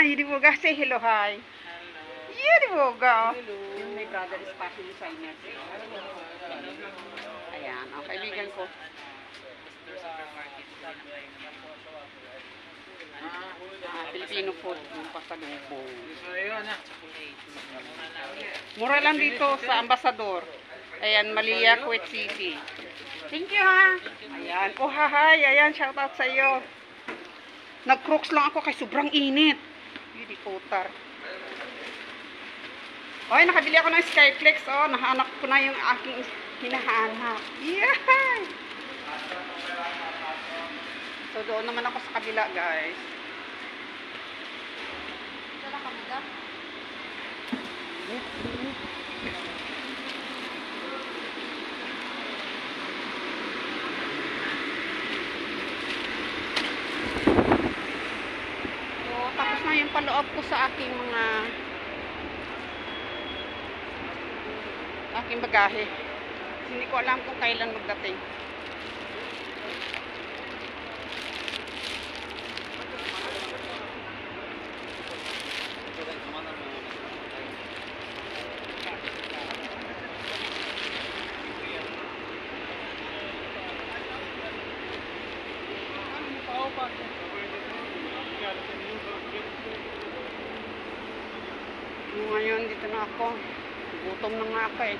Yuriboga, say hello, hi. Hello. Yuriboga. Hello. Yung may brother is passing designer. Ayan, ang kaibigan ko. Mr. Supermarket. Filipino food, yung pasalubong. So, yun na. Chocolate. Mura lang dito sa Ambassador. Ayan, Malia, Kuwait City. Thank you, ha. Ayan, oh, hi. Ayan, shout out sa iyo. Nag-crooks lang ako kay sobrang init. Hindi putar. Oy, nakabili ako ng Skyflex, oh. Nahanap ko na yung aking hinahanap. Yay! So, doon naman ako sa kabila, guys. Ito na kami da. So, tapos na yung paloob ko sa aking aking bagahe. Hindi ko alam kung kailan magdating. Ngayon, dito na ako. Gutom na nga ako eh.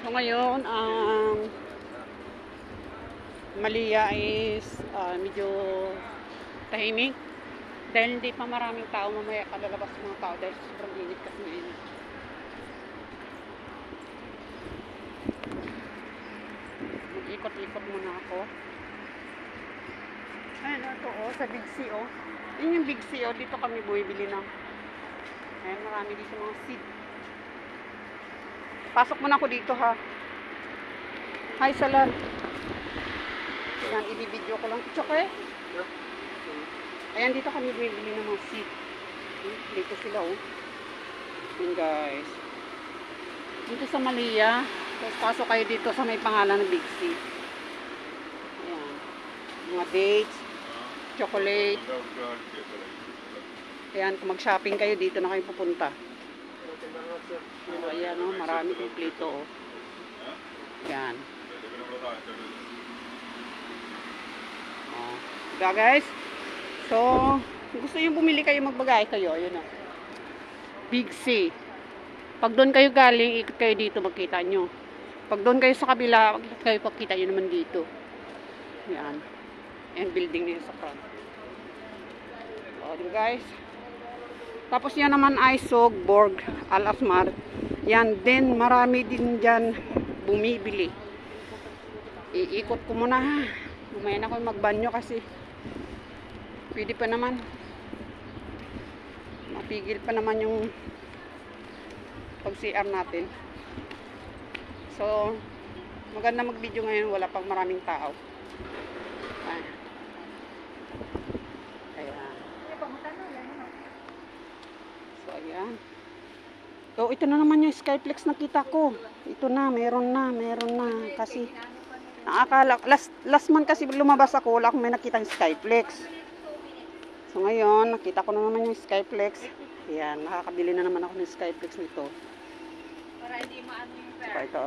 So ngayon, ang Malia is medyo tahimik. Dahil hindi pa maraming tao, mamaya kalalabas mga tao dahil sobrang init kasi ngayon. Mag-ikot-ikot muna ako. Ayun, ito oh, sa Big C oh. Yun yung Big C oh, dito kami bumibili ng. Ayun, marami dito mga seat. Pasok muna ako dito ha. Hi Salan. Yan, i-video ko lang. Tsaka eh. Ayan, dito kami bumibili ng mga seat. Dito sila oh. Yan guys. Dito sa Malia. Tapos pasok kayo dito sa may pangalan ng Big C. Ayan. Mga dates. Chocolate. Ayan, kung mag-shopping kayo, dito na kayo pupunta. Ayan o, marami kumplito o. Ayan. Diba guys? So, gusto nyo bumili kayo, magbagay kayo. Ayan o. Big C. Pag doon kayo galing, ikot kayo dito, magkita nyo. Pag doon kayo sa kabila, ikot kayo, pagkita nyo naman dito. Ayan. Ayan, building na yun sa front. O, diba guys? Tapos yan naman ay Sogborg, Al-Asmar. Yan din, marami din dyan bumibili. Iikot ko muna ha. Mamaya na ako magbanyo kasi pwede pa naman. Mapigil pa naman yung pag-CR natin. So, maganda mag-video ngayon. Wala pang maraming tao. Ayan. So, ito na naman yung Skyflex nakita ko. Ito na, meron na. Kasi, nakakala, last month kasi lumabas ako, wala akong may nakita yung Skyflex. So, ngayon, nakita ko na naman yung Skyflex. Ayan, nakakabili na naman ako ng Skyflex nito. Para hindi maano yung So, pera. ito,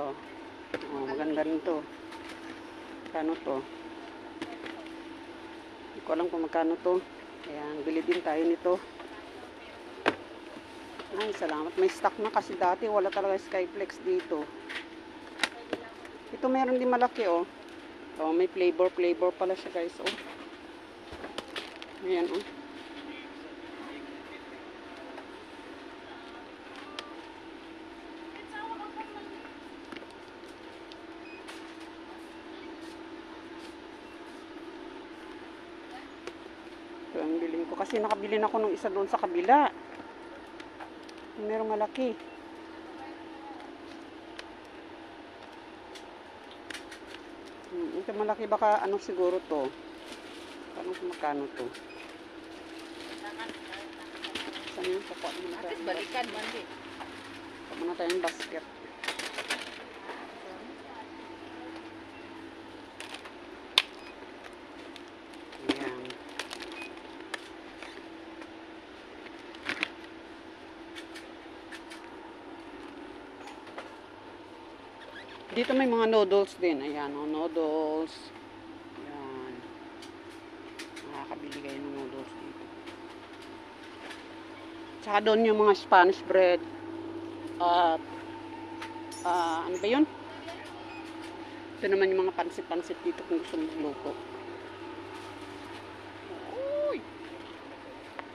oh, maganda rin to. Magkano to? Hindi ko alam kung magkano to. Ayan, bili din tayo nito. Ay, salamat. May stock na kasi dati wala talaga Skyflex dito. Ito meron din malaki oh. Oh, may flavor pala siya guys oh. Ayan oh. So, Ito ang bilhin ko. Kasi nakabili na ako ng isa doon sa kabila. Merong malaki. Ito malaki baka ano siguro to. Paano magkano to? Saan yung kukuha muna tayo? At balikan man din. Kukuha muna tayong basket. Ayan. Dito may mga noodles din. Ayan, oh, noodles. Ayan. Makakabili kayo ng noodles dito. Tsaka doon yung mga Spanish bread. At, ano ba yun? Ito naman yung mga pansit-pansit dito kung gusto mong luto. Uy!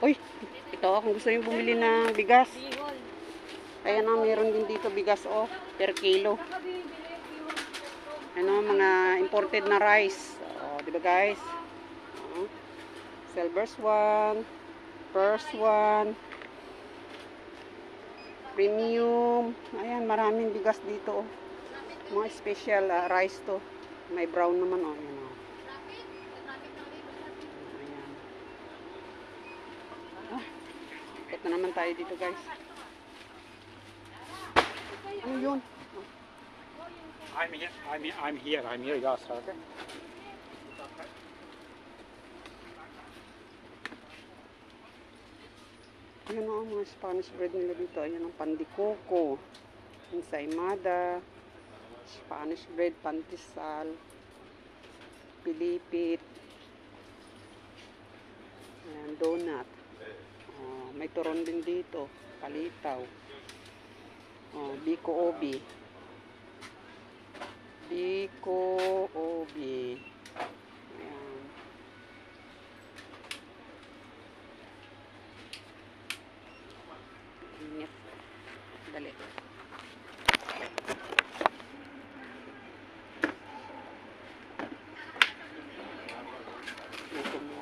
Uy! Ito, kung gusto yung bumili ng bigas. Bihol. Kaya na, meron din dito bigas, oh, per kilo. Ano, mga imported na rice. Oh, di ba guys? Oh. Silver's one, first one, premium. Ayan, maraming bigas dito, oh. Mga special rice to. May brown naman, oh. Ayan, oh. Ayan. Ah, ikot na naman tayo dito, guys. Ano yun? I'm here, yes, okay. Ayan o, mga Spanish bread nila dito. Ayan ang pandikoko, ensaymada, Spanish bread, pantisal, pilipit, ayan, donut. Oh, may turon din dito, palitaw. Oh, biko obi. Biko obi. Ayan. Init. Dali. Ito mo.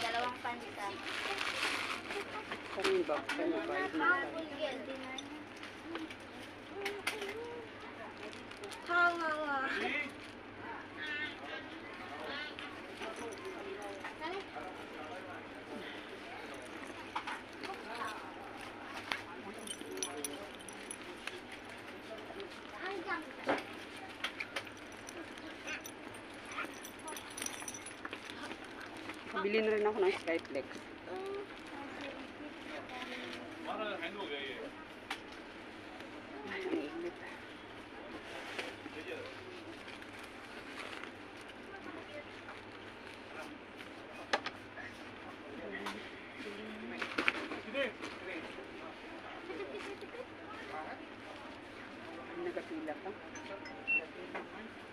Dalawang panita. Kanin ba? Kanin ba? Bili na rin ako ng Skyflex. Ang init. Nagapila ka?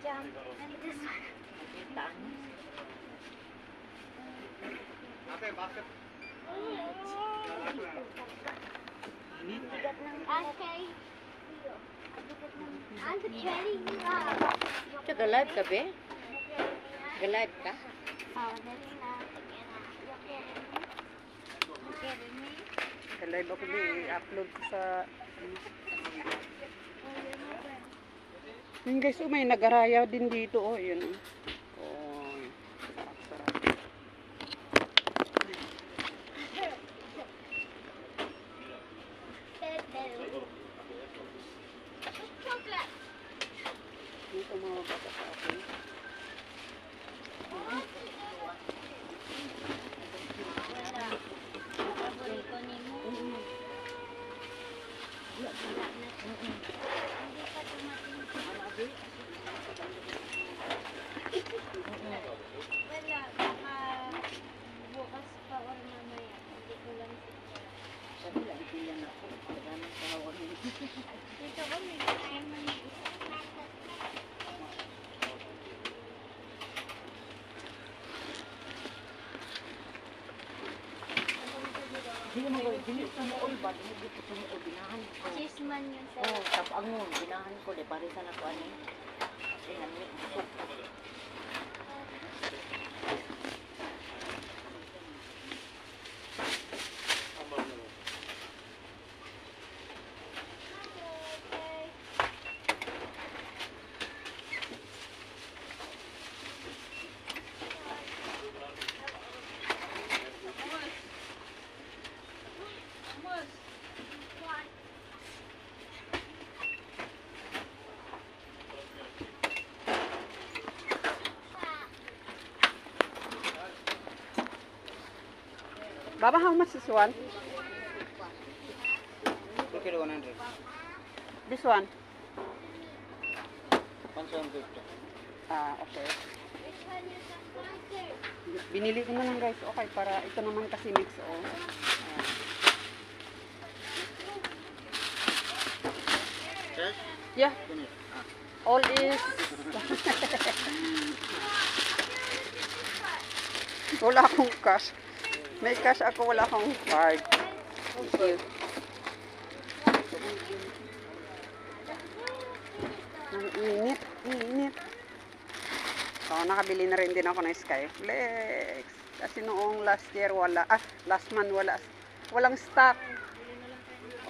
Jump. And this one. Okay. Ga-live ka, be? Ga-live ka? Live ako din, i-upload ko sa Yun guys, may nagaraya din dito. Oh, yun. Oh, sarap. Chocolate. Dito mga bata sa akin. Wala. Paborito ni mo. Wala na. Hindi pa tumating. Wala. Baka bukas pa or mamaya. Hindi ko lang siguro. Sabi lang, ilan ako. Maraming tawag mo. Dito ko may naman yung isa. Hindi mo ko, hindi tumuol ba? Hindi ko tumuol, binahan ko. Chisman yun sa Oo, tapang mo, binahan ko, di parisan ako ano. Kasi nami, Baba, how much is one? 2 kilo 100. This one? 150. Ah, okay. Binili ko na lang guys. Okay, para ito naman kasi mix. Oh. Ayan. Cash? Yeah, Finish. all is... Wala akong cash. May cash ako, wala akong card. Thank you. Ang init. So, nakabili na rin din ako ng Skyflex. Kasi noong last year wala, last month walang stock.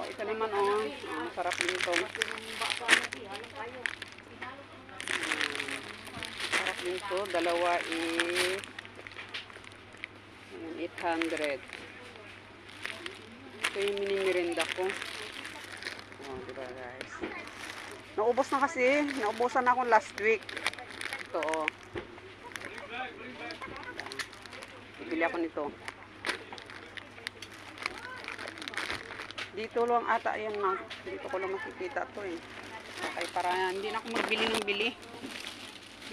Oh, ito naman oh, sarap din ito. Sarap din ito, dalawa is 800. Ito yung mini-merinda ko. Oh, diba guys? Naubos na kasi. Naubusan na ako last week. Ito oh. Bibili ako nito. Dito lang ata yan na. Dito ko lang makikita to eh. Okay, para hindi na ako magbili ng bili.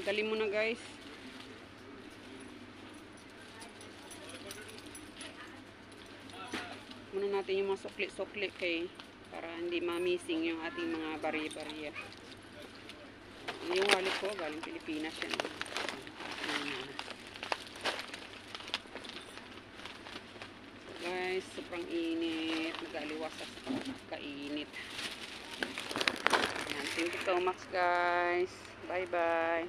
Dali mo na guys. Muna natin yung mga sukli-sukli kay para hindi ma-missing yung ating mga bari-bariya. Yung wallet ko galing Pilipinas yan. So guys, sobrang init. Nag-aliwasas kainit. Thank you so much guys. Bye bye.